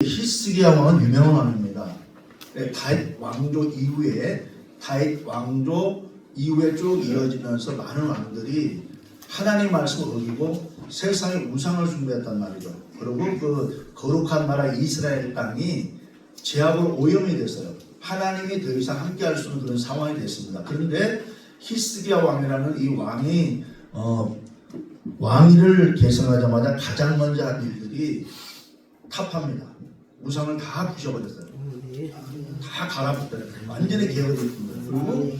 히스기야 왕은 유명한 왕입니다. 다윗 왕조 이후에 쭉 이어지면서 많은 왕들이 하나님 말씀을 어기고 세상의 우상을 숭배했단 말이죠. 그리고 그 거룩한 나라 이스라엘 땅이 제약으로 오염이 됐어요. 하나님이 더 이상 함께할 수 없는 그런 상황이 됐습니다. 그런데 히스기야 왕이라는 이 왕이 왕위를 계승하자마자 가장 먼저 한 일들이 타파입니다. 우상을 다 부셔버렸어요. 다 갈아엎었어요. 완전히 개혁했습니다. 그리고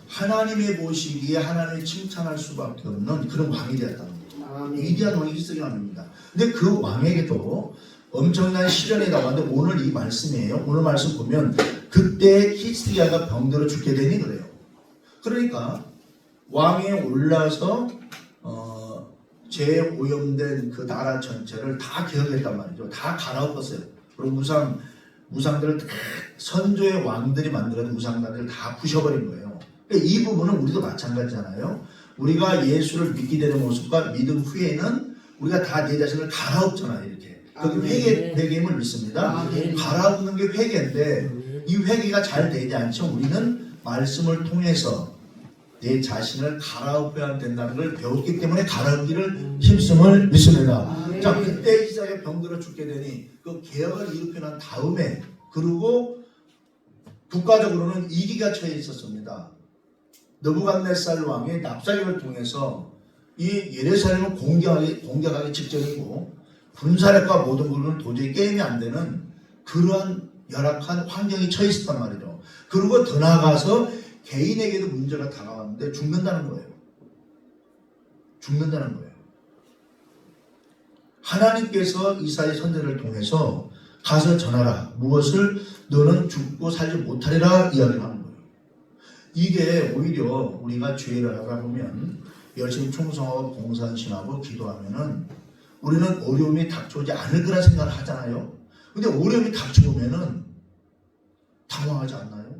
하나님의 보시기에 하나님이 칭찬할 수밖에 없는 그런 왕이 되었다는 거죠. 위대한 왕이 히스기야 왕입니다. 근데 그 왕에게도 엄청난 시련이 나왔는데 오늘 이 말씀이에요. 오늘 말씀 보면 그때 히스기야가 병들어 죽게 되니 그래요. 그러니까 왕에 올라서 재오염된 그 나라 전체를 다 개혁했단 말이죠. 다 갈아엎었어요. 그리고 우상들을 선조의 왕들이 만들어낸 우상들을 다 부셔버린 거예요. 그러니까 이 부분은 우리도 마찬가지잖아요. 우리가 예수를 믿게 되는 모습과 믿음 후에는 우리가 다 내 자신을 갈아엎잖아요. 이렇게. 그게 회개임을 믿습니다. 갈아엎는 게 회개인데 이 회개가 잘 되지 않죠. 우리는 말씀을 통해서 내 자신을 갈아엎어야 된다는 걸 배웠기 때문에 갈아엎기를 힘쓰을 믿습니다. 자, 그때 히스기야가 병들어 죽게 되니 그 개혁을 일으켜 난 다음에 그리고 국가적으로는 위기가 처해 있었습니다. 느부갓네살 왕의 납사격을 통해서 이 예루살렘을 공격하기 직전이고 군사력과 모든 것은 도저히 게임이 안 되는 그러한 열악한 환경이 처해 있었단 말이죠. 그리고 더 나아가서 개인에게도 문제가 다가왔는데 죽는다는 거예요. 죽는다는 거예요. 하나님께서 이사야 선지자를 통해서 가서 전하라. 무엇을 너는 죽고 살지 못하리라 이야기를 하는 거예요. 이게 오히려 우리가 주의를 하다 보면 열심히 충성하고 봉사신하고 기도하면은 우리는 어려움이 닥쳐오지 않을 거라 생각을 하잖아요. 근데 어려움이 닥쳐오면은 당황하지 않나요?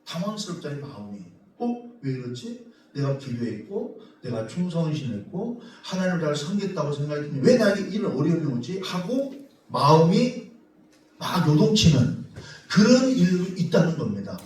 당황스럽잖아요. 마음이. 왜 이렇지? 내가 기도했고 내가 충성신했고 하나님을 잘 섬겼다고 생각이 드니 왜 나에게 이런 어려움이 오지? 하고 마음이 막 요동치는 그런 일도 있다는 겁니다.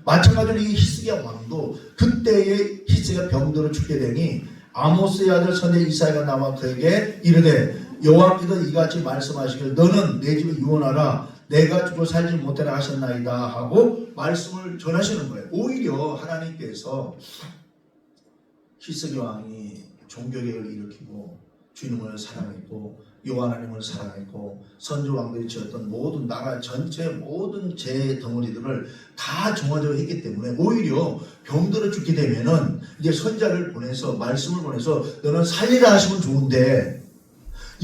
마찬가지로 이 히스기야 왕도 그때의 히스기야 병들어 죽게 되니 아모스의 아들 선지자 이사야가 나와 그에게 이르되 여호와께서 이같이 말씀하시길 너는 내 집에 유언하라 내가 죽어 살지 못하라 하셨나이다 하고 말씀을 전하시는 거예요. 오히려 하나님께서 히스기야 왕이 종교개혁을 일으키고 주님을 사랑했고 여호와 하나님을 사랑했고 선조 왕들이 지었던 모든 나라 전체 모든 제 덩어리들을 다 종합적으로 했기 때문에 오히려 병들어 죽게 되면은 이제 선자를 보내서 말씀을 보내서 너는 살리라 하시면 좋은데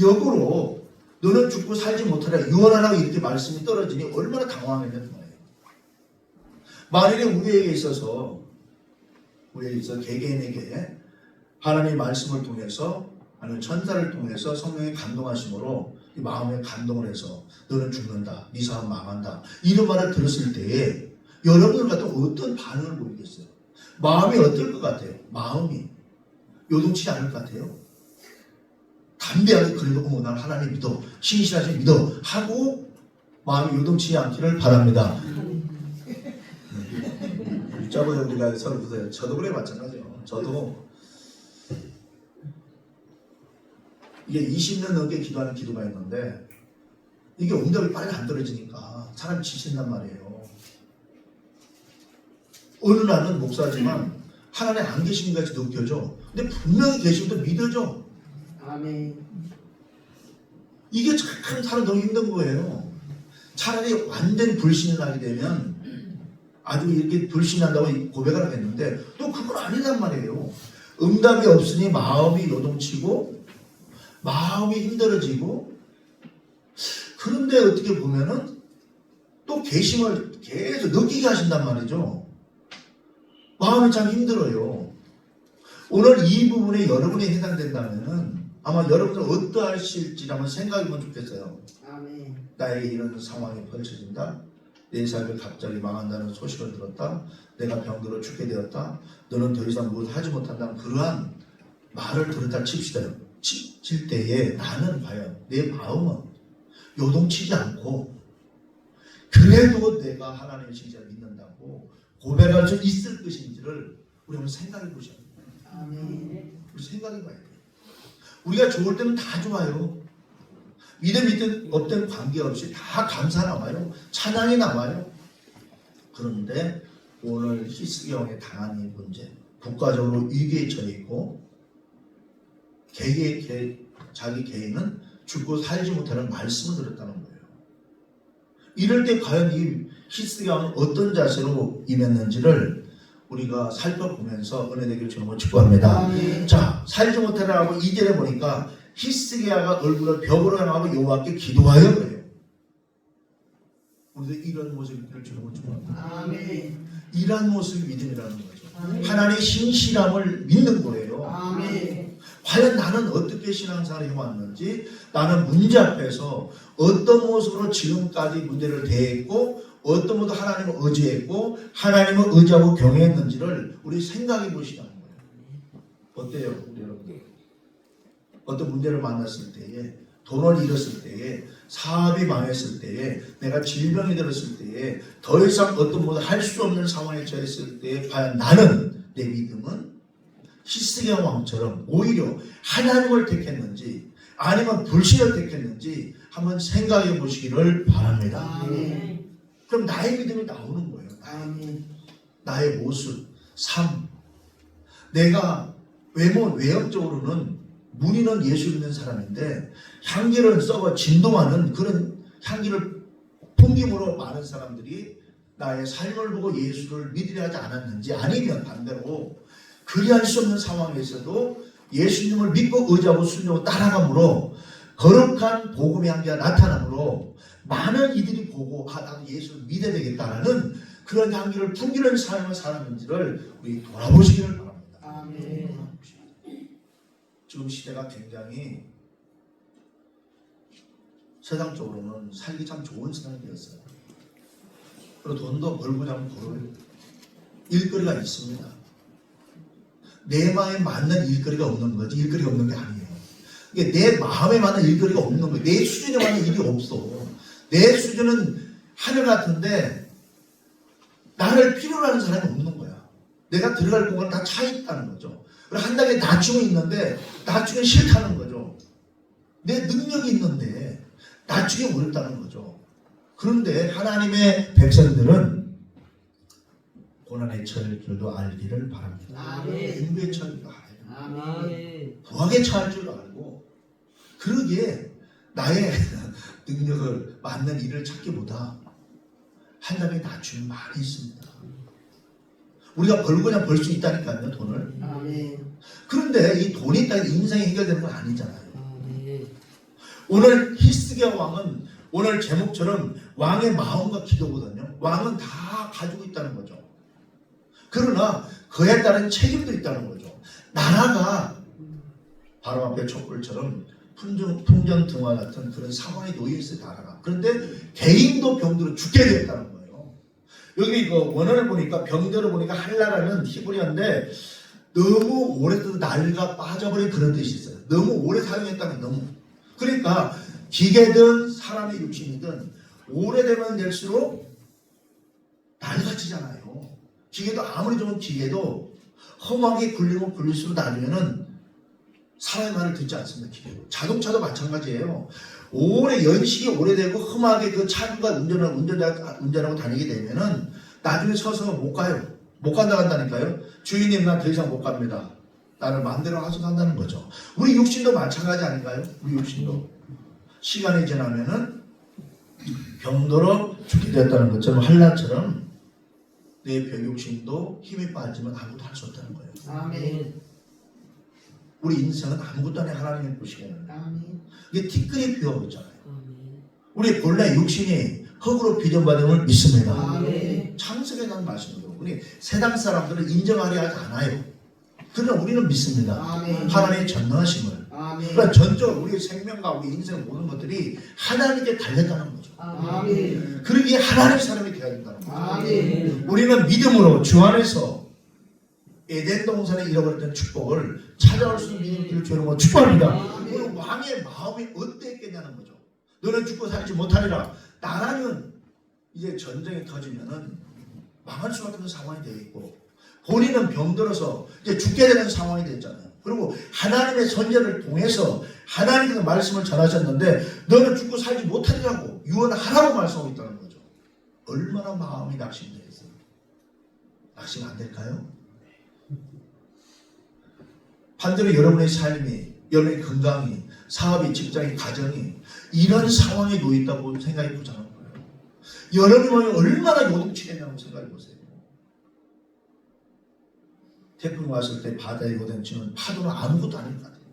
역으로 너는 죽고 살지 못하라 유언하라고 이렇게 말씀이 떨어지니 얼마나 당황했냐는 거예요. 만일에 우리에게 있어서 개개인에게 하나님의 말씀을 통해서 아니면 천사를 통해서 성령의 감동하심으로 이 마음에 감동을 해서 너는 죽는다, 네 삶은 망한다 이런 말을 들었을 때에 여러분들 같은 어떤 반응을 보이겠어요? 마음이 어떨 것 같아요? 마음이 요동치지 않을 것 같아요? 담대하게 그래도 난 하나님 믿어 신실하신 믿어 하고 마음이 요동치지 않기를 바랍니다. 저번에 우리가 서로 보세요. 저도 그래 마찬가지예요. 저도 이게 20년 넘게 기도하는 기도가 있는데 이게 응답이 빨리 안 떨어지니까 사람이 지친단 말이에요. 어느 날은 목사지만 하나님 안 계신 것 같이 느껴져. 근데 분명히 계신 것도 믿어져. 아멘. 이게 참 사람 너무 힘든 거예요. 차라리 완전히 불신이 나게 되면 아주 이렇게 불신한다고 고백을 하겠는데 또 그건 아니란 말이에요. 응답이 없으니 마음이 요동치고 마음이 힘들어지고 그런데 어떻게 보면은 또 계심을 계속 느끼게 하신단 말이죠. 마음이 참 힘들어요. 오늘 이 부분에 여러분이 해당된다면은 아마 여러분들 어떠하실지 한번 생각해보면 좋겠어요. 아멘. 나에게 이런 상황이 펼쳐진다. 내 삶이 갑자기 망한다는 소식을 들었다. 내가 병들어 죽게 되었다. 너는 더 이상 무엇을 하지 못한다는 그러한 말을 들었다 칩시다요. 칠 때에 나는 과연 내 마음은 요동치지 않고 그래도 내가 하나님의 진짜를 믿는다고 고백할 수 있을 것인지를 우리 한번 생각해 보셔야 돼요. 아멘. 우리 생각해 봐야 돼요. 우리가 좋을 때는 다 좋아요. 믿음 있든 없든 관계없이 다 감사 나와요. 찬양이 나와요. 그런데 오늘 히스기야왕이 당한 이 문제, 국가적으로 위기에 처해 있고 자기 개인은 죽고 살지 못하는 말씀을 들었다는 거예요. 이럴 때 과연 이 히스기야왕은 어떤 자세로 임했는지를 우리가 살펴보면서 은혜 되기를 주님으로 축복합니다. 아멘. 자, 살지 못하라고 2절에 보니까 히스기야가 얼굴을 벽으로 향하고 여호와께 기도하여 그래요. 우리도 이런 모습을 주님으로 축복합니다. 아멘. 이러한 모습이 믿음이라는 거죠. 아멘. 하나님의 신실함을 믿는 거예요. 아멘. 과연 나는 어떻게 신앙생활을 해왔는지, 나는 문제 앞에서 어떤 모습으로 지금까지 문제를 대했고 어떤 모습으로 하나님을 의지했고 하나님을 의지하고 경외했는지를 우리 생각해 보시라는 거예요. 어때요 우리 여러분? 어떤 문제를 만났을 때에, 돈을 잃었을 때에, 사업이 망했을 때에, 내가 질병이 들었을 때에, 더 이상 어떤 모습 할 수 없는 상황에 처했을 때에 과연 나는, 내 믿음은 히스기야 왕처럼 오히려 하나님을 택했는지 아니면 불신을 택했는지 한번 생각해 보시기를 바랍니다. 아멘. 그럼 나의 믿음이 나오는 거예요. 아멘. 나의 모습, 삶. 내가 외형적으로는 무늬는 예수 믿는 사람인데 향기를 썩어 진동하는 그런 향기를 풍김으로 많은 사람들이 나의 삶을 보고 예수를 믿으려 하지 않았는지, 아니면 반대로 그리할 수 없는 상황에서도 예수님을 믿고 의지하고 순종하고 따라감으로 거룩한 복음의 향기가 나타나므로 많은 이들이 보고 나도 예수를 믿어야 되겠다라는 그런 향기를 풍기는 삶을 살았는지를 우리 돌아보시기를 바랍니다. 아멘. 지금 시대가 굉장히 세상적으로는 살기 참 좋은 세상이 되었어요. 그리고 돈도 벌고 참 벌어요. 일거리가 있습니다. 내 마음에 맞는 일거리가 없는 거지 일거리가 없는 게 아니에요. 이게 내 마음에 맞는 일거리가 없는 거예요. 내 수준에 맞는 일이 없어. 내 수준은 하늘 같은데 나를 필요로 하는 사람이 없는 거야. 내가 들어갈 공간 다 차 있다는 거죠. 한 단계 낮춤이 있는데 낮춤이 싫다는 거죠. 내 능력이 있는데 낮추기 어렵다는 거죠. 그런데 하나님의 백성들은 고난의 처할 줄도 알기를 바랍니다. 아멘. 인부의 처할 줄도 알아요. 아멘. 부하게 처할 줄도 알고, 그러기에 나의 능력을 맞는 일을 찾기보다 하나님의 낮춤이 많이 있습니다. 우리가 벌고냐 벌 수 있다니까요, 돈을. 아멘. 그런데 이 돈이 있다고 인생이 해결되는 건 아니잖아요. 아멘. 오늘 히스기야 왕은 오늘 제목처럼 왕의 마음과 기도거든요. 왕은 다 가지고 있다는 거죠. 그러나 그에 따른 책임도 있다는 거죠. 나라가 바로 앞에 촛불처럼 풍전등화 같은 그런 상황에 놓여 있어요, 나라가. 그런데 개인도 병들어 죽게 되었다는 거예요. 여기 그 원어를 보니까, 병들어 보니까 할라라는 히브리어인데 너무 오래돼서 날가 빠져버린 그런 뜻이 있어요. 너무 오래 사용했다는, 너무. 그러니까 기계든 사람의 육신이든 오래되면 될수록 낡아지잖아요. 기계도 아무리 좋은 기계도 험하게 굴리면 굴릴수록 나중에는 사람의 말을 듣지 않습니다. 기계도. 자동차도 마찬가지예요. 오래 연식이 오래되고 험하게 그 차가 운전하고 다니게 되면은 나중에 서서 못 가요. 못 간다 한다니까요. 주인님 나 더 이상 못 갑니다. 나를 마음대로 하셔서 한다는 거죠. 우리 육신도 마찬가지 아닌가요? 우리 육신도 시간이 지나면은 병들어 죽게 되었다는 것처럼 한라처럼 내 병육신도 힘이 빠지면 아무것도 할 수 없다는 거예요. 아멘. 우리 인생은 아무것도 아닌 하나님의 보시기에는 아멘. 이게 티끌이 피어오잖아요. 우리 본래 육신이 흙으로 빚어받음을 믿습니다. 아멘. 창세기에 대한 말씀으로 우리 세상 사람들은 인정하려 하지 않아요. 그러나 우리는 믿습니다. 아멘. 하나님의 전능하심을. 아멘. 그러니까 전적으로 우리의 생명과 우리 인생 모든 것들이 하나님께 달렸다는 거죠. 아멘. 그러기에 하나님 사람이 되어야 된다는 거죠. 아멘. 우리는 믿음으로 주 안에서 에덴 동산에 잃어버렸던 축복을 찾아올 수 있는 믿음을 주는 거 축복합니다. 아멘. 오늘 왕의 마음이 어땠겠냐는 거죠. 너는 죽고 살지 못하리라. 나라면 이제 전쟁이 터지면은 망할 수밖에 없는 상황이 되어 있고 본인은 병들어서 이제 죽게 되는 상황이 됐잖아요. 그리고 하나님의 선제를 통해서 하나님께서 말씀을 전하셨는데 너는 죽고 살지 못하리라고 유언하라고 말씀하고 있다는 거죠. 얼마나 마음이 낙심되겠어요. 낙심 안 될까요? 반대로 여러분의 삶이, 여러분의 건강이, 사업이, 직장이, 가정이 이런 상황에 놓여 있다고 생각해 보자는 거예요. 여러분이 얼마나 요동치겠냐고 생각해 보세요. 태풍이 왔을 때 바다에 요동치는 파도는 아무것도 아닌 것 같아요.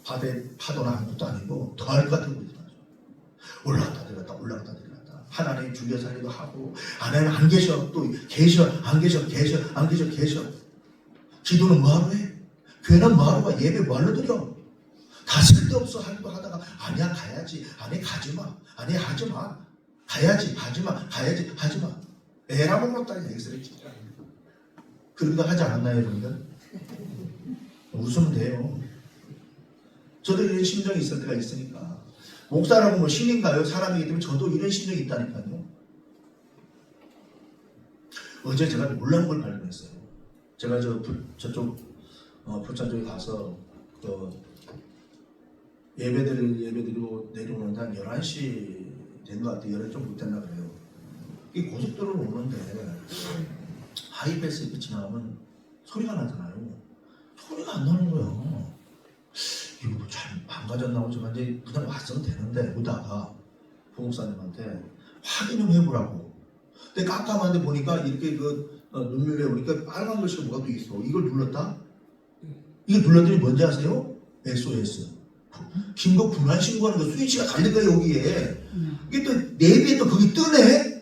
바다의 파도는 아무것도 아니고 더할 것 같은 거죠. 올라갔다 내려갔다 올라갔다 내려갔다. 하나님 죽여 살리도 하고 하나님 안 계셔 또 계셔 안 계셔 계셔 안 계셔 계셔. 기도는 뭐하러 해? 교회는 뭐하러 가? 예배 뭐하러 드려? 다 쓸데없어 하기도 하다가 아니야 가야지. 아니 가지마. 아니 하지마. 가야지 가지마. 가야지 하지마. 에라 먹었다 얘기를 진짜. 그런 거 하지 않았나요 여러분들? 웃으면 돼요. 저도 이런 심정이 있을 때가 있으니까. 목사라고 뭐 신인가요? 사람이기 때문에 저도 이런 심정이 있다니까요. 어제 제가 놀라운 걸 발견했어요. 제가 저쪽 부천 쪽에 가서 예배드리고 내려오는데 한 11시 된 것 같아요. 11시 좀 못 됐나 그래요. 이 고속도로를 오는데 하이패스 이렇게 지나가면 소리가 나잖아요. 소리가 안 나는 거예요. 이거 뭐 잘 망가졌나고 제가 이제 그냥 왔으면 되는데 오다가 부목사님한테 확인 좀 해보라고. 근데 깜깜한데 보니까 이렇게 눈물에 보니까 빨간 글씨가 뭐가 또 있어. 이걸 눌렀다? 이거 눌렀더니 뭔지 아세요? SOS. 긴급 분할 신고하는 거 스위치가 달린 거예요 여기에. 이게 또 내비에 또 거기 뜨네?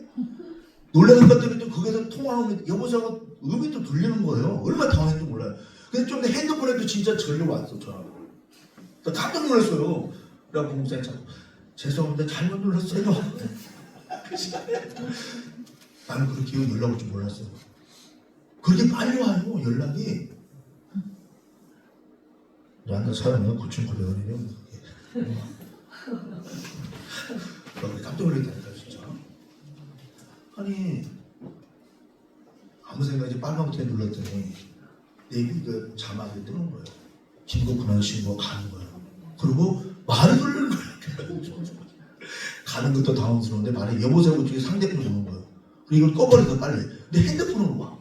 놀라는 것들이 또 거기서 통화하면 여보세요 음이 또 들리는 거예요. 얼마나 당황했는지 몰라요. 근데 좀 핸드폰에도 진짜 전려 왔어 전화가. 깜짝 놀랐어요. 그래갖고 목사님 자꾸 죄송합니다 잘못 눌렀어요. 나는 그렇게 연락 올 줄 몰랐어요. 그렇게 빨리 와요 연락이. 나한테 사람이 9,900원이래요. 깜짝 놀랐다니까 진짜. 아니 아무 생각이 빨간 버튼 눌렀더니 내비 그 자막이 뜨는 거예요. 긴급 근황 신고 가는 거예요. 그리고 말이 돌리는 거예요. 가는 것도 당황스러운데 말이 여보세요 그쪽에 상대편이 오는 거예요. 그리고 이걸 꺼버려서 빨리. 근데 핸드폰으로 와.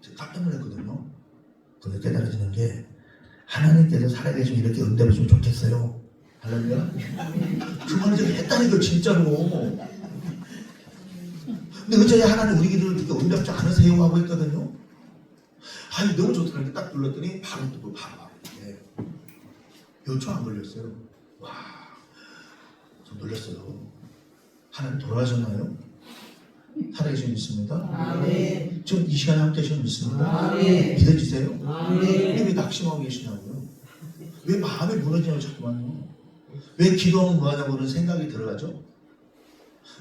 제가 깜짝 놀랐거든요. 그걸 깨달아지는 게 하나님께서 살아계시면 이렇게 응답해주면 좋겠어요. 할렐루야. 그 말을 제가 했다는 거 진짜로. 근데 어째 하나님 우리 기도를 그렇게 응답지 않으세요 하고 있거든요. 아니 너무 좋더라고요. 딱 눌렀더니 바로 뜨고 바로 이렇게 몇 초 안 걸렸어요. 와, 저 놀랐어요. 하나님 돌아가셨나요? 살아계신 믿습니다. 아멘. 지금 이 시간에 함께 계신 믿습니다. 아멘. 믿어지세요? 아멘. 왜 낙심하고 계시냐고요? 왜 마음이 무너지냐고 자꾸만요? 왜 기도하면 뭐하냐고 그런 생각이 들어가죠?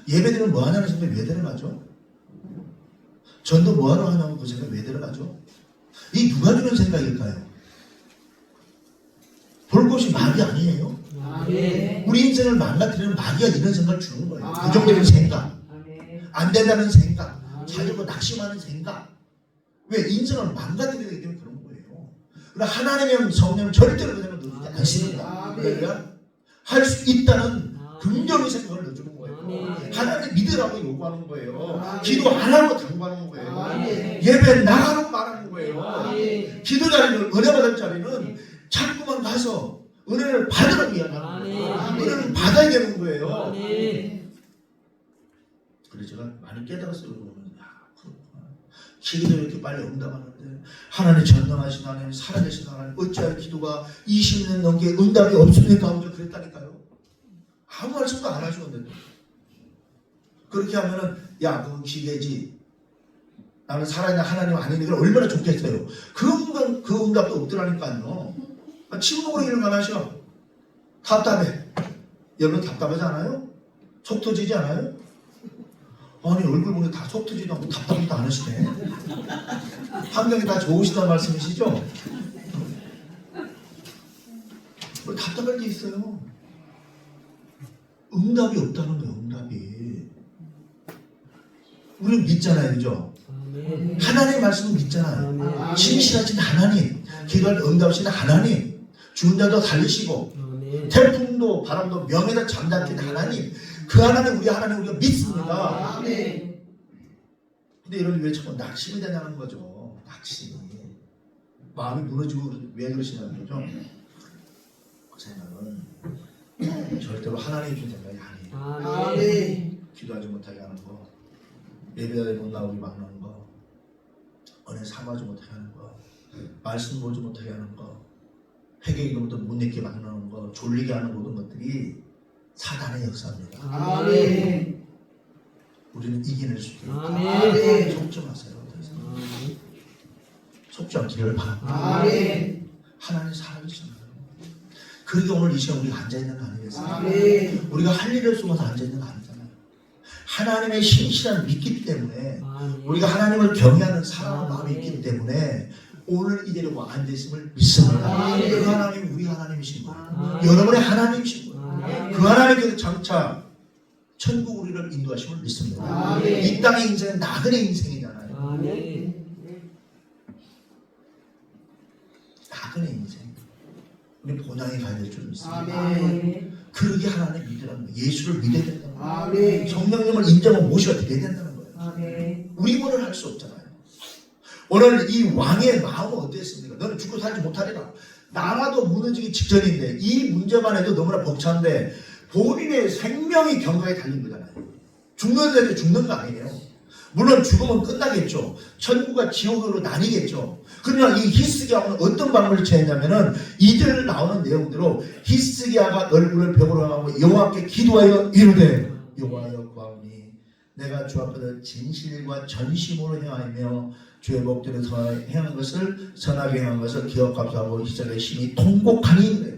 예배드리면 뭐하냐는 생각이 왜 들어가죠? 전도 뭐하러 하냐고 그 생각이 왜 들어가죠? 이 누가 주는 생각일까요? 볼 것이 말이 아니에요. 아멘. 우리 인생을 망가뜨리는 마귀가 이런 생각을 주는 거예요. 아멘. 부정적인 생각, 아멘. 안 된다는 생각, 아멘. 자려고 낙심하는 생각. 왜? 인생을 망가뜨리기 때문에 그런 거예요. 그러나 하나님의 성령은 절대로 그 생각을 넣지 않습니다. 아멘. 그러니까 할 수 있다는 긍정의 생각을 넣어주는 거예요. 아멘. 하나님 믿으라고 요구하는 거예요. 아멘. 기도 안 하라고 당부하는 거예요. 아멘. 예배 나가라고 말하는 거예요. 아멘. 기도 자리는 은혜 받을 자리는 자꾸만 가서 은혜를 받으라고 이야기하는 아멘. 거예요. 은혜를 받아야 되는 거예요. 아멘. 그래서 제가 많이 깨달았어요. 야, 그렇구나. 기도도 이렇게 빨리 응답하는데 하나님 전능하신 하나님 살아계신 하나님 어찌하여 기도가 20년 넘게 응답이 없습니까? 하고 그랬다니까요. 아무 말씀도 안 하시는데 그렇게 하면은 야 그건 기계지 나는 살아있는 하나님 아니니까 얼마나 좋겠어요. 그 응답도 없더라니까요. 침묵으로 일어나셔. 답답해. 여러분 답답하지 않아요? 속 터지지 않아요? 아니 얼굴 보니 다 속 터지도 않고 답답하지도 않으시네. 환경이 다 좋으시다는 말씀이시죠? 우리 답답할 때 있어요. 응답이 없다는 거예요. 응답이. 우리는 믿잖아요, 그죠? 아멘. 하나님의 말씀을 믿잖아요. 아멘. 신실하신 하나님, 기도할 때 응답하시는 하나님, 죽은 자도 살리시고 아멘. 태풍도 바람도 명예다 잠잠케 하나님, 그 하나님 우리 하나님 우리가 믿습니다. 아멘. 근데 이런 왜 자꾸 낙심이 되냐는 거죠. 낙심이. 마음이 무너지고 왜 그러시냐는 거죠. 그 생각은 절대로 하나님이 준 생각이 아니에요. 아멘. 기도하지 못하게 하는 거, 예배자리 못 나오게 막는 거, 은혜 삼하지 못하게 하는 거, 말씀 보지 못하게 하는 거, 회개기도부터 못 내게 막는 거, 졸리게 하는 모든 것들이 사단의 역사입니다. 아멘. 우리는 이겨낼 수 있게. 아멘. 속지 마세요. 속지 않기를 바랍니다. 아멘. 하나님 살아계십니다. 그러게 오늘 이 시간 우리가 앉아있는 거 아니겠어요? 아멘. 우리가 할 일을 숨어서 앉아있는 거 아니잖아요. 하나님의 신실함을 믿기 때문에, 아멘. 우리가 하나님을 경외하는 사랑하는 마음이 있기 때문에 오늘 이 자리에 앉아있음을 믿습니다. 아멘. 그 하나님이 우리 하나님이신 거예요. 아멘. 여러분의 하나님이신 거예요. 아멘. 그 하나님께서 장차 천국 우리를 인도하심을 믿습니다. 아멘. 이 땅의 인생은 나그네 인생이잖아요. 아멘. 나그네 인생. 우리 본향에 가야 될 줄 믿습니다. 아멘. 그러게 하나님 믿으라는 거예요. 예수를 믿어야 된다는 거예요. 아멘. 성령님을 인정하고 모셔야 된다는 거예요. 아멘. 우리 문을 할 수 없잖아요. 오늘 이 왕의 마음은 어땠습니까? 너는 죽고 살지 못하리라. 나라도 무너지기 직전인데 이 문제만 해도 너무나 벅찬데 본인의 생명이 경각에 달린 거잖아요. 죽는 데도 죽는 거 아니에요. 물론 죽으면 끝나겠죠. 천국과 지옥으로 나뉘겠죠. 그러나 이 히스기야는 어떤 방법을 취했냐면은 이들 나오는 내용대로 히스기야가 얼굴을 벽으로 향하고 여호와께 기도하여 이르되 여호와여 구하오니 내가 주 앞에서 진실과 전심으로 행하며 주의 법대로 행한 것을 선하게 행한 것을 기억합수하고 이스라엘의 심히 통곡하니 그래요.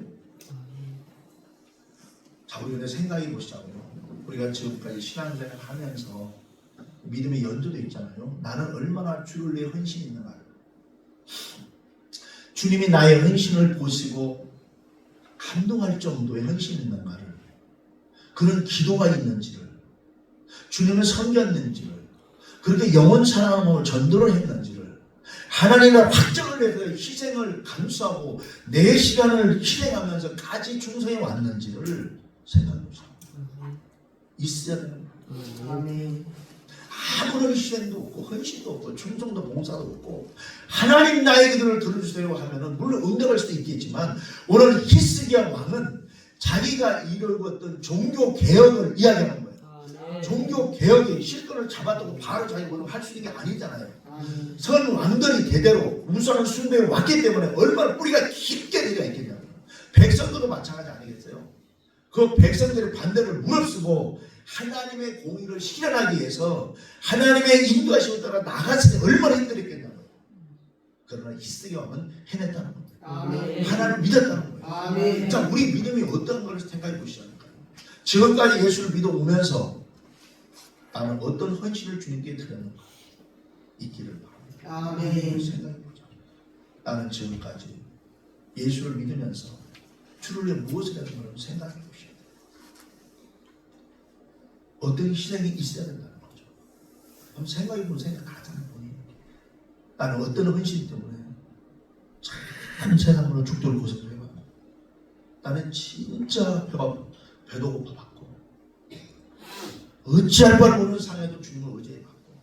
자, 우리가 생각해 보시자고요. 우리가 지금까지 신앙생활을 하면서 믿음의 연조도 있잖아요. 나는 얼마나 주를 위해 헌신이 있는가. 주님이 나의 헌신을 보시고 감동할 정도의 헌신이 있는가를, 그런 기도가 있는지를, 주님을 섬겼는지를, 그렇게 영혼 사랑으로 전도를 했는지를, 하나님의 확정을 내서 희생을 감수하고 내 시간을 희생하면서 까지 충성해 왔는지를 생각해 보세요. 있어야 되는 거예요. 아멘. 아무런 희생도 없고 헌신도 없고 충성도 봉사도 없고 하나님 나의 기도를 들어주세요 하면은 물론 응답할 수도 있겠지만, 오늘 히스기야 왕은 자기가 이루었던 종교 개혁을 이야기하는 거예요. 아멘. 종교 개혁의 실권을 잡았다고 바로 자기가 할 수 있는 게 아니잖아요. 아멘. 선 왕들이 대대로 우상을 숭배해 왔기 때문에 얼마나 뿌리가 깊게 내려 있겠냐고요. 백성들도 마찬가지 아니겠어요? 그 백성들의 반대를 무릅쓰고 하나님의 공의를 실현하기 위해서 하나님의 인도하심에 따라 나갔을 때 얼마나 힘들었겠냐고요. 그러나 히스기야 왕은 해냈다는 겁니다. 아멘. 하나님을 믿었다는 거예요. 아멘. 자, 우리 믿음이 어떤 걸 생각해 보시죠. 지금까지 예수를 믿어오면서 나는 어떤 헌신을 주님께 드렸는가 있기를 바랍니다. 아멘. 생각해보자. 나는 지금까지 예수를 믿으면서 주를 위해 무엇을 했는가 생각해보시오. 어떤 희생이 있어야 된다는 거죠. 한번 생각해보면 생각하잖아요. 나는 어떤 헌신 때문에 참 세상으로 죽도록 고생을 해봤고, 나는 진짜 배도 고파봤고, 어찌할 바를 모르는 상황에도 주님을 의지해봤고,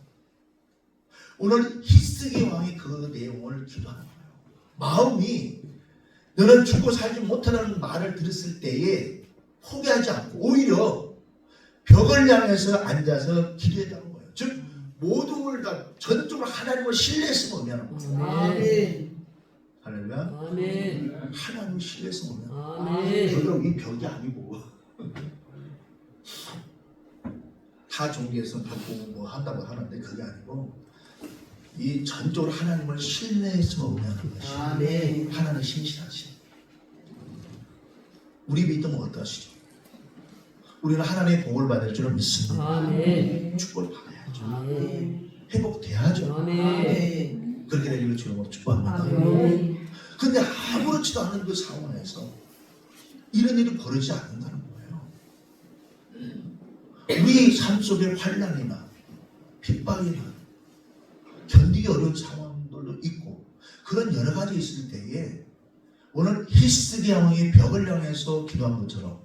오늘 히스기야 왕이 그 내용을 기도하는 거예요. 마음이 너는 죽고 살지 못하는 말을 들었을 때에 포기하지 않고 오히려 벽을 향해서 앉아서 기도했다는 거예요. 즉 모든 걸 다 전적으로 하나님을 신뢰했으면 의미하는 거예요. 아멘. 할렐루야. 아멘. 하나님을 신뢰했으면 의미하는 거예요. 아멘. 저도 이 벽이 아니고 다 종교에서 벽 보고 뭐 한다고 하는데 그게 아니고 이 전적으로 하나님을 신뢰했으면 의미하는 것이에요. 아멘. 하나님 신실하시. 우리 믿음은 어떠하시죠? 우리는 하나님의 복을 받을 줄을 믿습니다. 아멘. 축복을 받아야죠. 아멘. 회복돼야죠. 아멘. 그렇게 되기를 주님으로 축복합니다. 아멘. 근데 아무렇지도 않은 그 상황에서 이런 일이 벌어지지 않는다는 거예요. 우리 삶 속에 환난이나 핍박이나 견디기 어려운 상황들도 있고 그런 여러 가지 있을 때에 오늘 히스기야 왕이 벽을 향해서 기도한 것처럼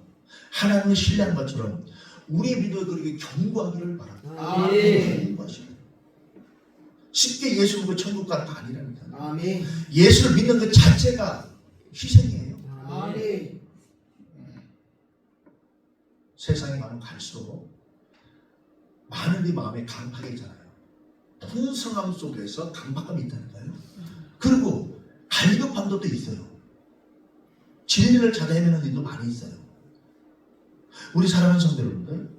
하나님을 신뢰한 것처럼 우리의 믿음을 그렇게 견고하기를 바랍니다. 아멘. 견고하시고 쉽게 예수 믿고 천국 가는 거 아니라니까. 아멘. 예수를 믿는 것 자체가 희생이에요. 아멘. 세상에 가면 갈수록 많은 이 마음에 강팍이잖아요. 풍성함 속에서 강팍함이 있다니까요. 그리고 갈급함도 또 있어요. 진리를 찾아 헤매는 일도 많이 있어요. 우리 사랑하는 성도 여러분들,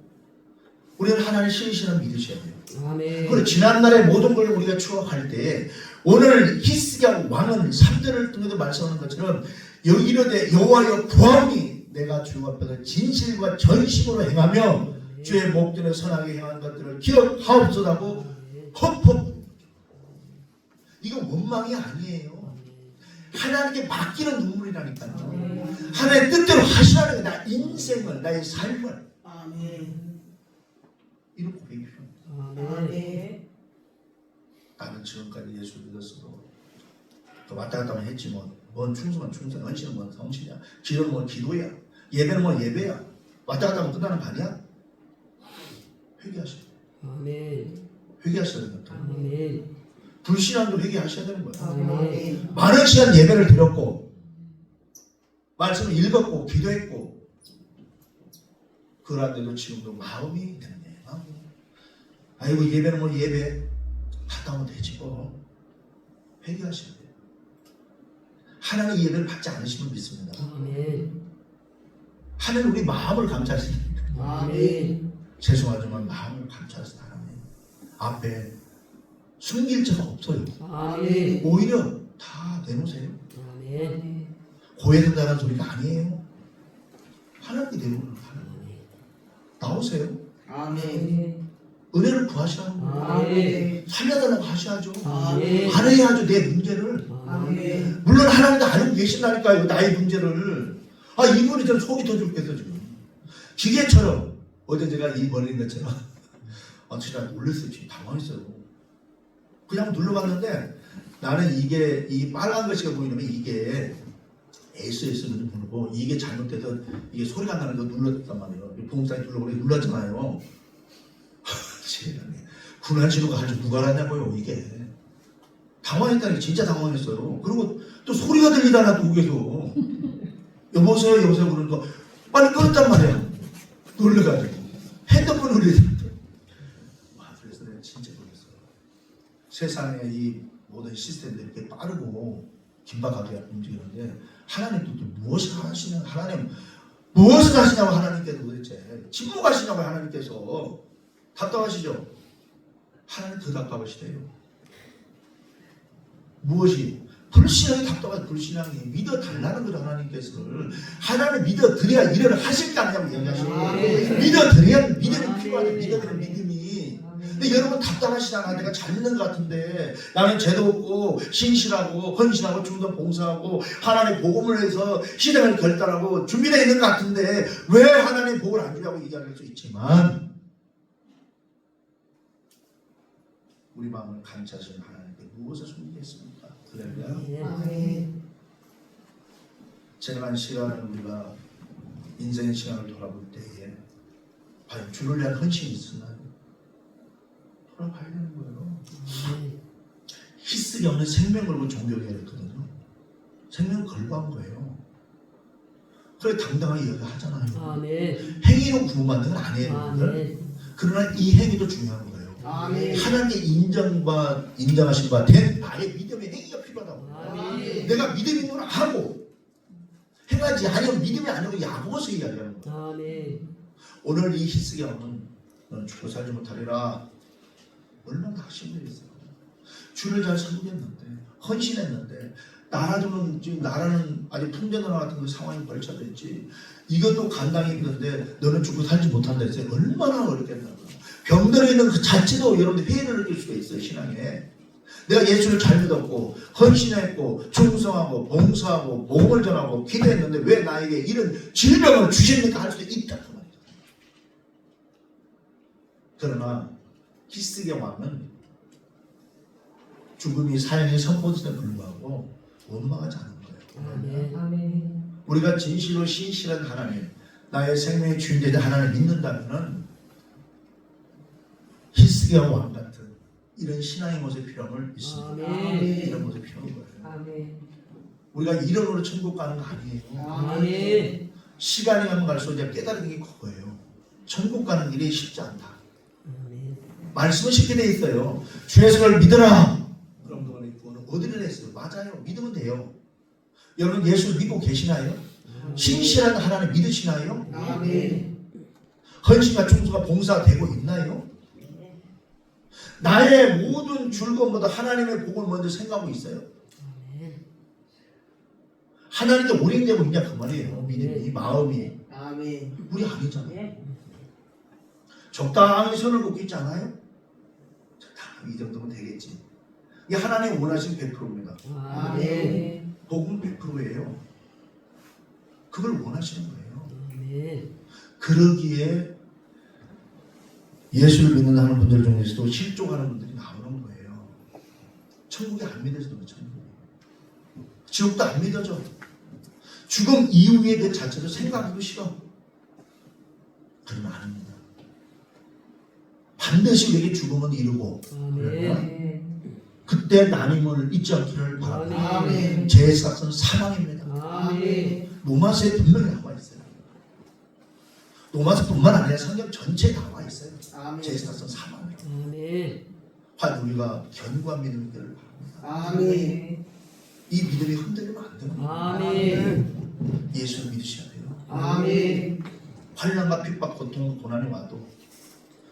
우리는 하나님의 신실함을 믿으셔야 돼요. 아멘. 그리고 지난날의 모든 걸 우리가 추억할 때 오늘 히스기야 왕은 3절을 통해서 말씀하는 것처럼 여기 이르되 여호와여 구하오니 내가 주 앞에서 진실과 전심으로 행하며 주의 목전에 선하게 행한 것들을 기억하옵소서라고 헛헛. 이건 원망이 아니에요. 하나님께 맡기는 눈물이라니까요. 하나님의 뜻대로 하시라는 게 나 인생을 나의 삶을 아멘. 이런 고백이 필요합니다. 아멘. 나는 지금까지 예수 믿었어도 또 왔다 갔다 했지 뭔 충성은 충성, 헌신은 뭔 헌신이야, 기도는 뭔 기도야, 예배는 뭔 예배야, 왔다 갔다 하면 끝나는 거 아니야? 회개하셔야 돼요. 아멘. 회개하셔야 됩니다. 아멘. 불신앙도 회개하셔야 되는 거예요. 아멘. 많은 시간 예배를 드렸고 말씀을 읽었고 기도했고 그런데도 지금도 마음이 냉랭하고 아이고 예배는 뭐 예배 갔다 오면 되지 뭐. 회개하셔야 돼요. 하나님 예배를 받지 않으시면 믿습니다. 아멘. 하나님 우리 마음을 감찰하시는 아멘. 죄송하지만 마음을 감찰하시는 하나님 앞에 숨길 자가 없어요. 아멘. 오히려 다 내놓으세요. 아멘. 고해된다는 소리가 아니에요. 하나님께 내놓는 하나님. 나오세요. 아멘. 은혜를 구하시라는 거예요. 아멘. 살려달라고 하셔야죠. 아멘. 안 해야죠. 내 문제를. 아멘. 물론 하나님도 알고 계신다니까요. 나의 문제를. 아 이분이 좀 속이 터질겠어 지금. 기계처럼 어제 제가 이 벌린 것처럼 진짜 놀랐어요. 지금 당황했어요. 그냥 눌러봤는데 나는 이게 이 빨간 글씨가 보이면 이게 SS는 부르고 이게 잘못돼서 이게 소리가 나는 거 눌렀단 말이에요. 부흥사에 눌러보니 눌렀잖아요. 세상에 군한신호가 할 줄 누가 알았냐고요. 이게 당황했다니 진짜 당황했어요. 그리고 또 소리가 들리다가 누구에서 여보세요 여보세요 그러니까 빨리 끊었단 말이야. 놀래가지고 핸드폰을 울리더라고요. 그래서 내가 진짜 놀랐어요. 세상에 이 모든 시스템들이 이렇게 빠르고 긴박하게 움직이는데 하나님도 또 무엇을 하시냐고 하나님 무엇을 하시냐고 하나님께서 도대체 침묵하시냐고 하나님께서 답답하시죠? 하나님 더 답답하시대요. 무엇이? 불신앙이 답답한 불신앙이 믿어달라는 거죠. 하나님께서는 하나님 믿어드려야 일을 하실 거 아니냐고 얘기하시는 거예요. 믿어드려야 믿음이 필요하죠. 믿어드리는 믿음이. 근데 여러분 답답하시잖아. 내가 잘 믿는 것 같은데 나는 죄도 없고 신실하고 헌신하고 중도 봉사하고 하나님 복음을 해서 시대를 결단하고 준비되어 있는 것 같은데 왜 하나님 복을 안 주냐고 얘기할 수 있지만 우리 마음을 감찰하시는 하나님께 무엇을 숨기겠습니까? 그럴까요? 아멘. 지난 시간을 우리가 인생의 시간을 돌아볼 때에 과연 주를 위한 헌신이 있었나요? 돌아봐야 되는 거예요. 히스기 없는 생명 걸고 종교해야 됐거든요. 생명 걸고 한 거예요. 그래 당당하게 이야기하잖아요. 아멘. 행위로 구원받는 건 아니에요. 아멘. 그러나 이 행위도 중요한 거예요. 아멘. 하나님의 인정하심과 된 나의 믿음의 행위가 필요하다고. 아멘. 내가 믿음 있는 걸 하고 행하지 아니면 믿음이 아니고 야구어서 이야기하는 거예요. 아멘. 오늘 이 히스기야 왕은 너는 죽고 살지 못하리라. 얼마나 확신되겠어요. 주를 잘 섬겼는데 헌신했는데 나라는 지금 나라는 아주 풍전화와 같은 그 상황이 벌쳐졌지. 이것도 간당히 믿는데 너는 죽고 살지 못한다 했어요. 얼마나 어렵겠냐고요. 병들어 있는 그 자체도 여러분들 회의를 느낄 수가 있어요. 신앙에. 내가 예수를 잘 믿었고 헌신했고 충성하고 봉사하고 복음을 전하고 기도했는데 왜 나에게 이런 질병을 주십니까? 할 수도 있다 그 말이죠. 그러나 히스기야 왕은 죽음이 사형에 선포됨에도 불구하고 원망하지 않은 거예요. 아멘. 우리가 진실로 신실한 하나님, 나의 생명의 주인되는 하나님을 믿는다면 히스기야 왕 같은 이런 신앙의 모습이 필요함을 믿습니다. 아멘. 이런 모습이 필요한 거예요. 아멘. 우리가 이론으로 천국 가는 거 아니에요. 아멘. 시간이 가면 갈수록 이제 깨달은 게 그거예요. 천국 가는 일이 쉽지 않다. 아멘. 말씀은 쉽게 돼 있어요. 주 예수를 믿으라. 그럼 그거는 어디를 했어요? 맞아요. 믿으면 돼요. 여러분 예수를 믿고 계시나요? 신실한 하나님 믿으시나요? 아멘. 헌신과 충성과 봉사가 되고 있나요? 나의 모든 즐거움보다 하나님의 복을 먼저 생각하고 있어요. 하나님께 올인되고 있냐 그 말이에요. 믿음이, 마음이. 아멘. 우리 아니잖아요. 적당히 선을 긋고 있지 않아요? 적당히 이 정도면 되겠지. 이게 하나님 원하시는 100%입니다. 아멘. 복음 100%예요. 그걸 원하시는 거예요. 아멘. 그러기에 예수를 믿는 하는 분들 중에서도 실족하는 분들이 나오는 거예요. 천국이 안 믿어져도 천국이. 지옥도 안 믿어져. 죽음 이후에 그 자체도 생각하기도 싫어. 그러나 아닙니다. 반드시 우리에게 죽음은 이르고 아멘. 그때 나님을 잊지 않기를 바랍니다. 아멘. 제 삭은 사망입니다. 아멘. 로마서에 분명히 나와 있어요. 로마서뿐만 아니라 성경 전체에 나와 있어요. 제 삭은 사망이에요. 아멘. 과연 우리가 견고한 믿음이 되기를 바랍니다. 아멘. 이 믿음이 흔들리면 안 되는 거예요. 아멘. 예수를 믿으셔야 돼요. 아멘. 환난과 핍박, 고통, 고난이 와도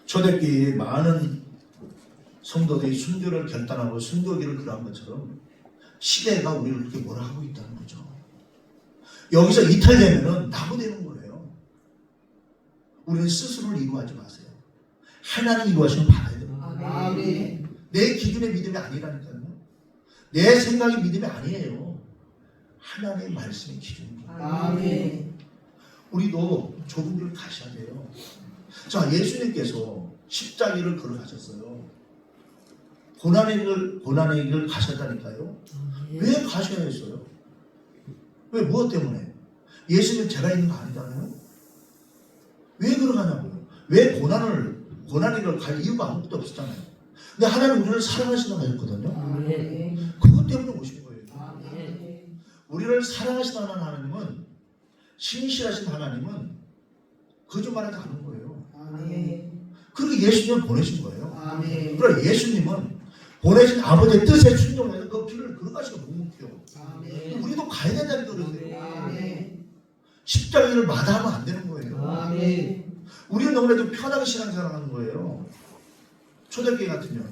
초대교회에 많은 성도들이 순교를 결단하고 순교기를 그러한 것처럼 시대가 우리를 그렇게 뭐라 하고 있다는 거죠. 여기서 이탈되면은 나무되는 거예요. 우리는 스스로를 이루하지 마세요. 하나님 이루하시면 받아야 됩니다. 아멘. 내 기준의 믿음이 아니라니까요. 내 생각의 믿음이 아니에요. 하나님의 말씀의 기준입니다. 아멘. 우리도 좁은 길을 가셔야 돼요. 자, 예수님께서 십자가를 걸어가셨어요. 고난의 길을 가셨다니까요. 왜 가셔야 했어요? 왜 무엇 때문에? 예수님 제가 있는 거 아니잖아요. 왜 걸어가냐고요? 왜 고난의 길을 갈 이유가 아무것도 없었잖아요. 근데 하나님 우리를 사랑하신다고 하셨거든요. 아멘. 그것 때문에 오신 거예요. 아멘. 우리를 사랑하시는 하나님은, 신실하신 하나님은 거짓말하지 않은 거예요. 아멘. 그렇게 예수님을 보내신 거예요. 아멘. 그러나 예수님은 보내신 아버지의 뜻에 순종해서 그 길을 걸어가시고 묵묵해요. 아멘. 우리도 가야 된다는 거예요. 아멘. 십자가를 마다하면 안 되는 거예요. 아멘. 우리는 너무나도 편하게 신앙생활하는 거예요. 초대교회 같으면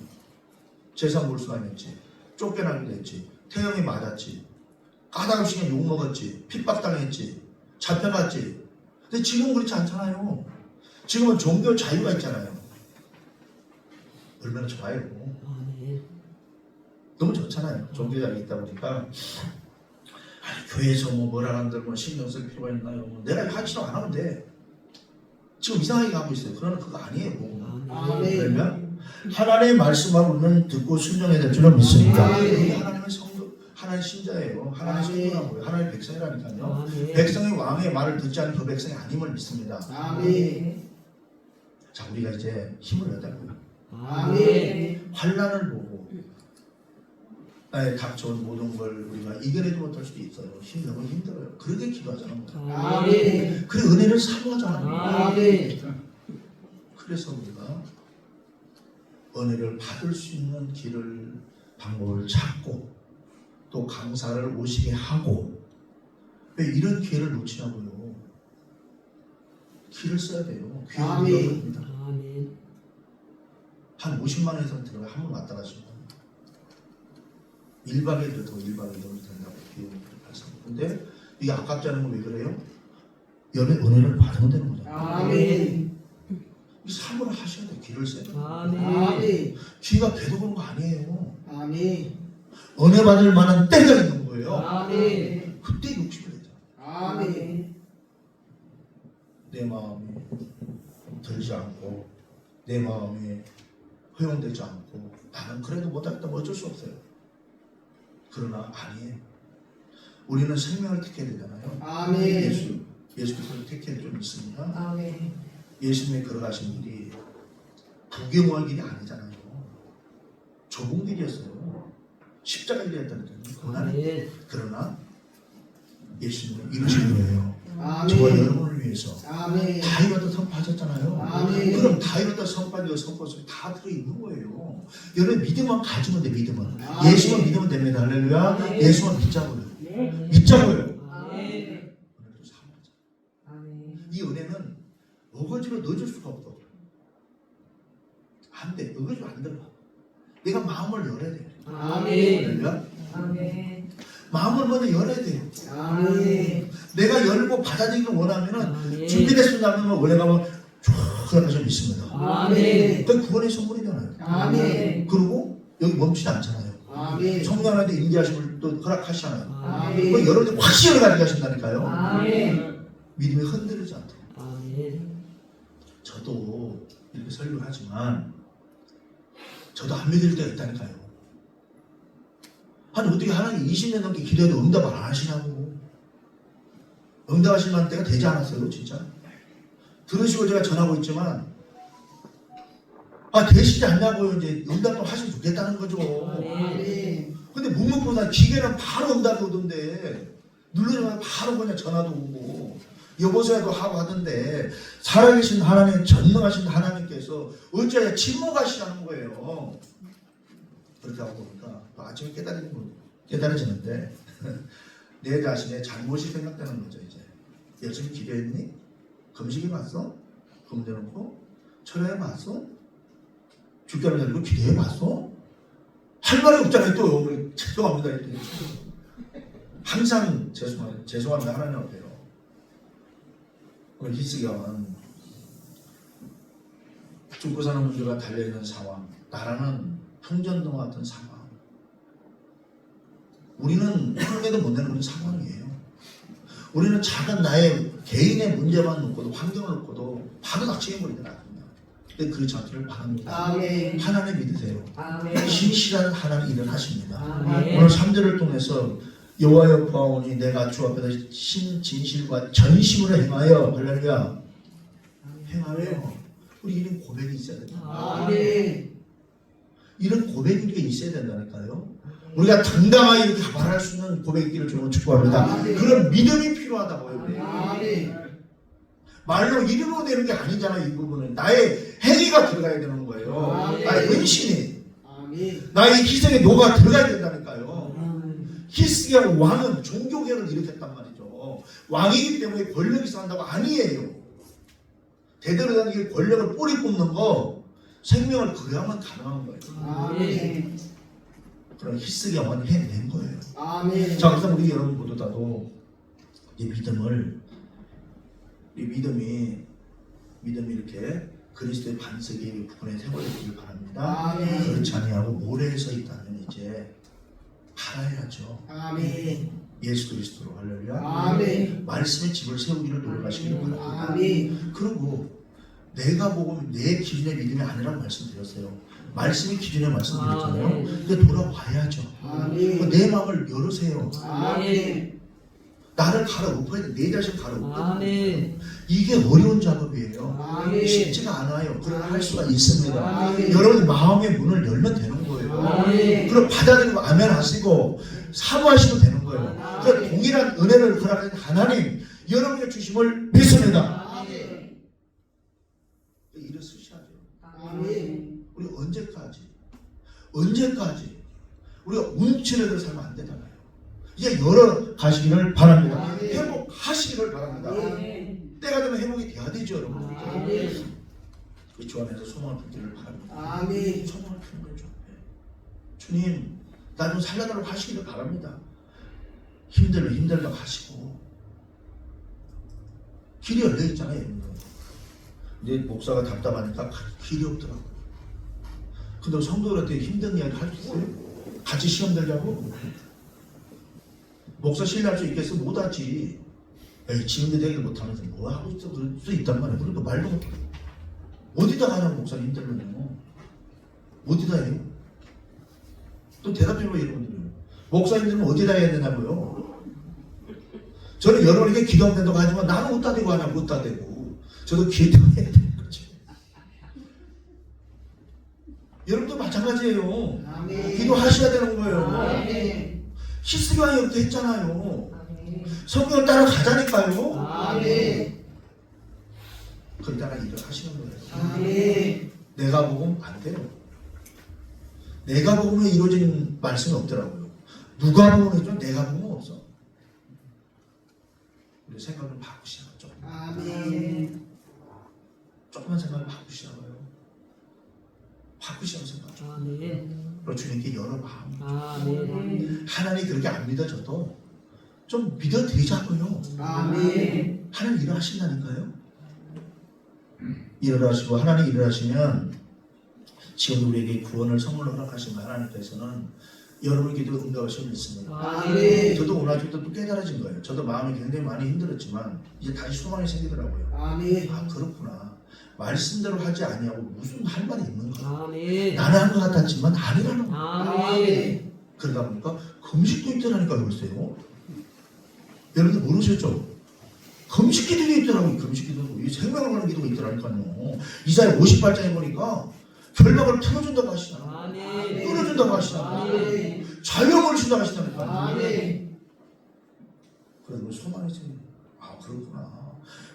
재산 몰수당했지, 쫓겨나기도 했지, 태형이 맞았지, 까닭없이 욕 먹었지, 핍박당했지, 잡혀갔지. 근데 지금은 그렇지 않잖아요. 지금은 종교 자유가 있잖아요. 얼마나 좋아요. 아멘. 너무 좋잖아요. 종교 자유가 있다 보니까 교회에서 뭐라 한들 신경 쓸 필요가 있나요? 내가 하지도 안 하면 돼. 지금 이상하게 가고 있어요. 그러나 그거 아니에요. 아멘. 그러면 하나님의 말씀을 우리는 듣고 순종해야 될 줄은 믿습니다. 아멘. 하나님의 성도, 하나님의 신자예요. 하나님의 아멘. 성도라고요. 하나님의 백성이라니까요. 아멘. 백성의 왕의 말을 듣지 않는 그 백성이 아님을 믿습니다. 아멘. 자, 우리가 이제 힘을 얻자고요. 아멘. 환난을 보고 나의 닥쳐온 모든 걸 우리가 이겨내지 못할 수도 있어요. 너무 힘들어요. 그렇게 기도하자는 거예요. 아멘. 그 은혜를 사모하자는 거예요. 아멘. 그래서 우리가 은혜를 받을 수 있는 길을 방법을 찾고 또 강사를 오시게 하고 왜 이런 기회를 놓치냐고요. 길을 써야 돼요. 기회를 아멘. 잃어버립니다. 아멘. 한 50만 원 이상 들어가 한 번 왔다 가시면 1박에 들어도 1박에 들어도 된다고 기회를 발생해요. 근데 이게 아깝지 않은 건 왜 그래요? 연애 은혜를 받으면 되는 거잖아요. 아멘. 이 사모를 하셔야 돼. 귀를 세요. 아멘. 귀가 배도 그런 거 아니에요. 아멘. 은혜 받을 만한 때가 있는 거예요. 아멘. 그때 욕심이 되죠. 아멘. 내 마음이 들지 않고 내 마음이 허용되지 않고 나는 그래도 못하겠다면 어쩔 수 없어요. 그러나 아니에요. 우리는 생명을 택해야 되잖아요. 아멘. 예수께서 택해야 좀 있습니다. 아멘. 예수님이 걸어가신 길이 부경화의 길이 아니잖아요. 좁은 길이었어요. 십자가 길이었다는 거예요. 고난의 그러나 예수님은 이루신 거예요. 저와 여러분을 위해서 아멘. 다 이뤘다 선포하셨잖아요. 아멘. 그럼 다 이뤘다 선포하고 선포하고 다 들어있는 거예요. 여러분 믿음만 가지면 돼. 믿음은. 아멘. 예수만 믿으면 됩니다. 할렐루야. 아멘. 예수만 믿자고요. 네. 믿자고요. 아멘. 오늘도 사모하자. 아멘. 이 은혜는 어거지로 넣어줄 수가 없어. 안 돼. 어거지로 안 들어. 내가 마음을 열어야 돼. 아멘. 할렐루야. 아멘. 마음을 먼저 열어야 돼요. 아멘. 내가 열고 받아들이길 원하면은 아멘. 준비됐습니다 하면 은혜가 쭉 흘러가서 믿습니다. 아멘. 그 구원의 선물이잖아요. 아멘. 그리고 여기 멈추지 않잖아요. 아멘. 성령한테 인지하심을 또 허락하시잖아요. 아멘. 그 여러분이 확신을 가지게 하신다니까요. 아멘. 믿음이 흔들리지 않도록. 아멘. 저도 이렇게 설교를 하지만 저도 안 믿을 때가 있다니까요. 아니 어떻게 하나님 20년 넘게 기도해도 응답을 안 하시냐고. 응답하실 만한 때가 되지 않았어요. 진짜. 들으시고 제가 전하고 있지만 되시지 않냐고요. 이제 응답도 하시면 좋겠다는 거죠. 아멘. 근데 묵묵보다 기계는 바로 응답이 오던데 누르면 바로 그냥 전화도 오고 여보세요도 하고 하던데 살아계신 하나님, 전능하신 하나님께서 어찌하여 침묵하시냐는 거예요. 그렇게 하고 보니까 또 아침에 깨달아지는데 내 자신의 잘못이 생각되는 거죠. 이제 열심히 기도했니? 금식해 봤어? 금대놓고 철회해 봤어? 죽게를 열고 기도해 봤어? 할 말이 없잖아요. 또 우리 죄송합니다. 이렇게. 항상 죄송합니다. 하나님 앞에요. 오늘 히스기야는 죽고 사는 문제가 달려있는 상황, 나라는 풍전등 같은 상황. 우리는 흉내도 못 내는 그런 상황이에요. 우리는 작은 나의 개인의 문제만 놓고도 환경을 놓고도 바로 낙치해버리더라고요. 근데 그렇지 않기를 바랍니다. 아멘. 하나님 믿으세요. 아멘. 신실한 하나님 일을 하십니다. 아멘. 오늘 3절을 통해서 여호와여 보아오니 내가 주 앞에서 진실과 전심으로 행하여 할렐루야 행하여 우리 이런 고백이 있어야 된다. 아멘. 이런 고백이 있어야 된다니까요. 우리가 당당하게 이렇게 말할 수 있는 고백기를 주는 축복합니다. 아멘. 그런 믿음이 필요하다고요. 우리. 아멘. 말로 이름으로 되는 게 아니잖아요. 이 부분은 나의 행위가 들어가야 되는 거예요. 아멘. 나의 은신이 아멘. 나의 희생에 녹아 들어가야 된다니까요. 아멘. 히스기야 왕은 종교개혁을 일으켰단 말이죠. 왕이기 때문에 권력이 쌓는다고 아니에요. 대대로 이 권력을 뿌리 뽑는 거 생명을 그려야만 가능한 거예요. 아멘. 그런 히스기야 왕이 해낸 거예요. 아멘. 자, 그래서 우리 여러분 모두다도 이 믿음이 이렇게 그리스도의 반석의 부분에 세워지길 바랍니다. 아멘. 그렇지 아니하고 모래에 서 있다면 이제 팔아야죠. 아멘. 예수 그리스도로 할렐루야. 아멘. 말씀의 집을 세우기를 노력하시길 바랍니다. 아멘. 그리고 내가 보고 내 기준의 믿음이 아니라고 말씀드렸어요. 말씀이 기준의 말씀드렸잖아요. 아멘. 근데 돌아와야죠. 아멘. 내 마음을 열으세요. 아멘. 나를 갈아엎어야 돼. 내 자신 갈아엎어야 돼. 아멘. 이게 어려운 작업이에요. 아멘. 쉽지가 않아요. 그러나 할 수가 있습니다. 아멘. 여러분 마음의 문을 열면 되는 거예요. 아멘. 그럼 받아들이고 아멘 하시고 사모하시면 되는 거예요. 그 동일한 은혜를 허락하신 하나님 여러분의 주심을 믿습니다. 아멘. 일어서셔야죠. 아멘. 우리 언제까지 우리가 움츠러들 살면 안 되잖아요. 이제 열어 가시기를 바랍니다. 아멘. 회복하시기를 바랍니다. 아멘. 때가 되면 회복이 돼야 되죠, 여러분. 아멘. 그 주 안에서 소망을 품기를 바랍니다. 아멘. 소망을 품는 거죠. 주님, 나 좀 살려달라고 하시기를 바랍니다. 힘들면 힘들다고 하시고 길이 열려 있잖아요, 여러분. 이제 목사가 답답하니까 길이 없더라고. 근데 성도들한테 힘든 이야기 할 수 있어요? 같이 시험 들자고? 목사 신뢰할 수 있겠어? 못하지. 에이, 지금도 대결 못하면서 뭐 하고 있어? 그럴 수 있단 말이야. 그러니까 말도 못해. 어디다 가냐고 목사 힘들면요. 어디다 해요? 또 대답해봐 여러분들은. 목사 힘들면 어디다 해야 되냐고요? 저는 여러분에게 기도 안 된다고 하지만 나는 어디다 대고 하냐고 어디다 대고. 저도 기도해야 되는 거죠. 여러분도 마찬가지예요. 아멘. 기도하셔야 되는 거예요. 아멘. 히스기야 이렇게 했잖아요. 성경을 따라가자니까요. 아멘. 그러다가 일을 하시는 거예요. 아멘. 내가 보면 안 돼요. 내가 보면 이루어진 말씀이 없더라고요. 누가 보면 있죠? 내가 보면 없어. 우리 생각을 바꾸시라고. 아멘. 조금만 생각을 바꾸시라고요. 바꾸시라고 생각. 아멘. 그리고 주님께 열어봐. 아멘. 하나님 그렇게 안 믿어져도 좀 믿어드리자고요. 아멘. 하나님 일어나신다니까요. 일어나시고 하나님 일어나시면 지금 우리에게 구원을 선물로 허락하신 하나님께서는 여러분 기도 응답하실 믿습니다. 아멘. 저도 오늘 아침부터 또 깨달아진 거예요. 저도 마음이 굉장히 많이 힘들었지만 이제 다시 소망이 생기더라고요. 아멘. 아 그렇구나. 말씀대로 하지 아니하고 무슨 할 말이 있는 거야. 아멘. 나는 한 것 같았지만 아니라는 거야. 아멘. 그러다 보니까 금식도 있더라니까요. 글쎄요. 여러분들 모르셨죠? 금식 기도가 있더라고요. 금식 기도도. 이 생명을 거는 기도가 있더라니까요. 이사야 58장에 보니까 결박을 풀어준다고 하시잖아. 아멘. 끊어준다고 하시잖아. 아멘. 자유함을 주신다고 하시다니까요. 아멘. 그래서 소망이 생겨. 아 그렇구나.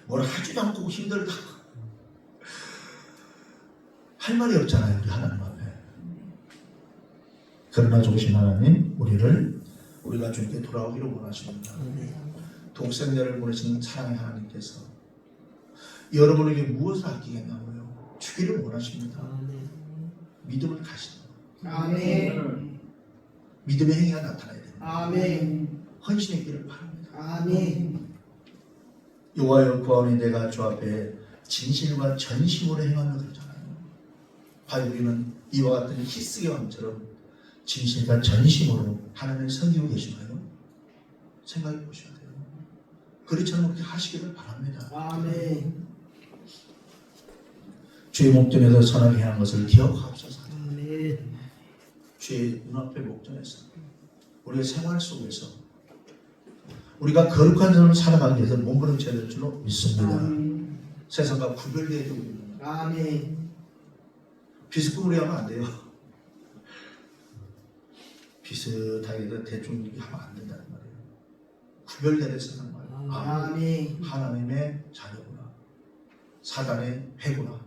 뭘 하지도 않고 힘들다. 할 말이 없잖아요. 우리 하나님 앞에. 그러나 좋으신 하나님 우리가 주님께 돌아오기를 원하십니다. 독생자를 보내신 사랑의 하나님께서 여러분에게 무엇을 아끼겠냐고요? 주기를 원하십니다. 아멘. 믿음을 가시는 아멘. 믿음의 행위가 나타나야 됩니다. 아멘. 헌신의 길을 바랍니다. 아멘. 여호와여 구하오니 내가 주 앞에 진실과 전심으로 행하며 그러잖아요. 과연 우리는 이와 같은 히스기 왕처럼 진실과 전심으로 하나님을 섬기고 계시나요? 생각해 보셔야 돼요. 그리처럼 그렇게 하시기를 바랍니다. 아멘. 주의 목전에서 선하게 행한 것을 기억하옵소서. 아멘. 주의 눈앞의 목전에서 우리의 생활 속에서 우리가 거룩한 삶을 살아가기 위해서 몸부림쳐야 될 줄로 믿습니다. 아멘. 세상과 구별되어야 되고 있는 아멘. 비스꾸물이 하면 안 돼요. 비슷하게 대충 이렇게 하면 안 된다는 말이에요. 구별되어야 될 세상 말이에요. 아, 아멘. 하나님의 자녀구나. 사단의 패구나.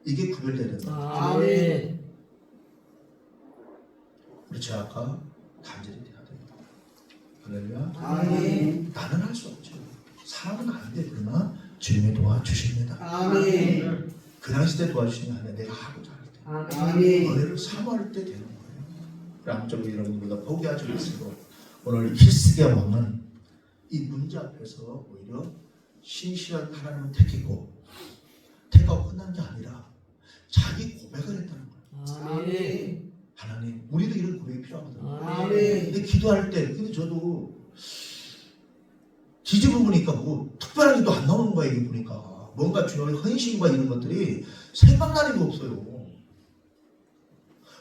이게 구별되어야 된다. 아멘. 우리 제 아까 간절히 돼야 됩니다. 할렐루야. 아멘. 나는 할 수 없죠. 사람은 안 돼. 그러나 주님이 도와주십니다. 아멘. 그 당시 때 도와주시는 게 아니라 내가 하고자 할 때. 아멘. 너희를 사모할 때 되는 거예요. 양쪽으로 여러분들과 포기하지 마시고 오늘 히스기야 왕은 이 문제 앞에서 오히려 신실한 하나님을 택했고 택하고 끝난 게 아니라 자기 고백을 했다는 거예요. 아멘. 하나님, 우리도 이런 고백이 필요하거든요. 아멘. 근데 기도할 때, 근데 저도 뒤집어 보니까 뭐 특별한 게 또 안 나오는 거야. 이게 보니까 뭔가 주님의 헌신과 이런 것들이 생각나는 게 없어요.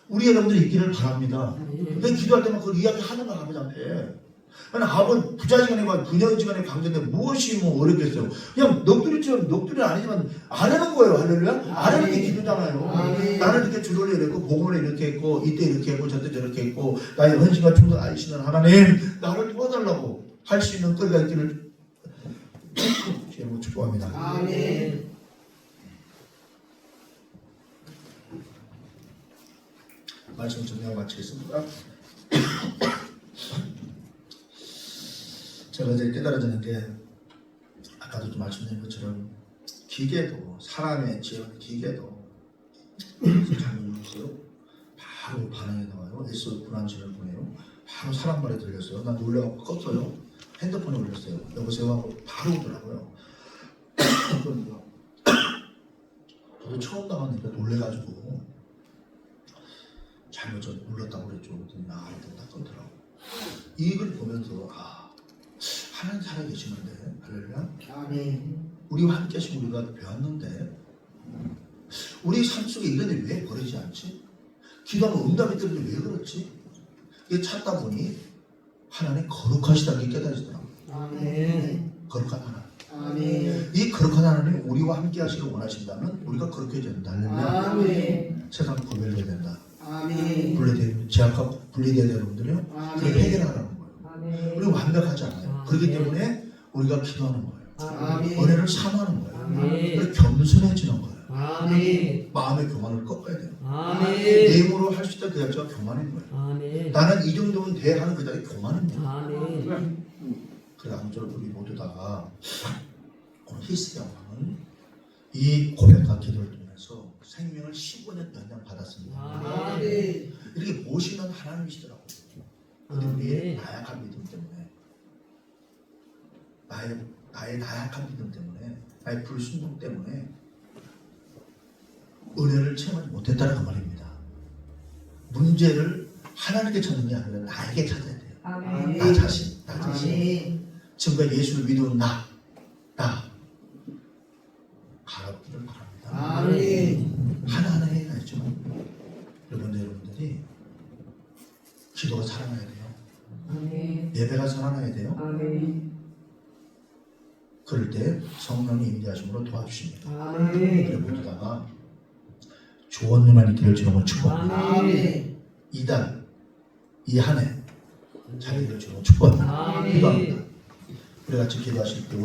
우리 여러분들이 있기를 바랍니다. 근데 기도할 때만 그걸 이야기하는 거야 아버지한테. 아버지 부자지간에 부녀지간의 관계인데 무엇이 뭐 어렵겠어요. 그냥 넋두리는 아니지만 안 하는 거예요. 할렐루야. 안 하는 게 기도잖아요. 아멘. 나는 이렇게 주를 이랬고 복음을 이렇게 했고 이때 이렇게 했고 저때 저렇게 했고 나의 헌신과 충성 아시는 하나님 나를 도와달라고 할 수 있는 거리가 있기를 주님으로 축복합니다. 아멘. 말씀 정리하고 마치겠습니다. 제가 이제 깨달아지는 게 아까도 좀 말씀드린 것처럼 기계도 사람의 지은 기계도 잘못했어요. 바로 반응이 나와요. SOS 분한신을 보내요. 바로 사람 말에 들렸어요. 난 놀래갖고 껐어요. 핸드폰에 올렸어요. 여보세요 하고 바로 오더라고요. 저도 처음 나가니까 놀래가지고 잘못 좀 눌렀다고 그랬죠. 그랬더니 일단 딱 끊더라고. 이걸 보면서 하나님 살아계시는데 할렐루야. 아멘. 우리와 함께 하시고 우리가 배웠는데 우리 삶 속에 이런 일 왜 버리지 않지? 기도하면 응답이 되는데 왜 그렇지? 이게 찾다 보니 하나님 거룩하시다는 게 깨달아지더라고요. 아멘. 거룩한 하나님. 아멘. 이 거룩한 하나님이 우리와 함께 하시길 원하신다면 우리가 거룩해져야 된다. 할렐루야. 아멘. 세상 구별해야 된다. 아멘. 제약과 분리돼야 되는 분들이요. 아멘. 그걸 해결하라는 거예요. 아멘. 우리 완벽하지 않아요. 아멘. 그렇기 때문에 우리가 기도하는 거예요. 아멘. 은혜를 사모하는 거예요. 아멘. 그래서 겸손해지는 거예요. 아멘. 마음의 교만을 꺾어야 돼요. 아멘. 내 힘으로 할 수 있다 그 자체가 교만인 거예요. 아멘. 나는 이 정도면 돼 하는 그 자체가 교만입니다. 아멘. 그래서 아무쪼록 우리 모두 다 오늘 히스기야 왕은 이 고백과 기도를 통해서 생명을 15년 연장 받았습니다. 아멘. 이렇게 모시는 하나님이시더라고요. 근데 우리의 아멘. 나약한 믿음 때문에 나의 나약한 믿음 때문에 나의 불순종 때문에 은혜를 체험하지 못했다는 그 말입니다. 문제를 하나님께 찾는 게 아니라 나에게 찾아야 돼요. 아멘. 나 자신. 아멘. 지금까지 예수를 믿은 나 가라기를 바랍니다. 아멘. 하나하나 해야죠. 여러분들이 기도가 살아나야 돼요. 아멘. 예배가 살아나야 돼요. 아멘. 그럴 때 성령이 임재하심으로 도와주십니다. 아멘. 그래 모두다가 좋은 일만 있기를 주님을 축복합니다. 아멘. 이달 이 한 해 잘 되기를 주님을 축복합니다. 아멘. 기도합니다. 우리 같이 기도하실 때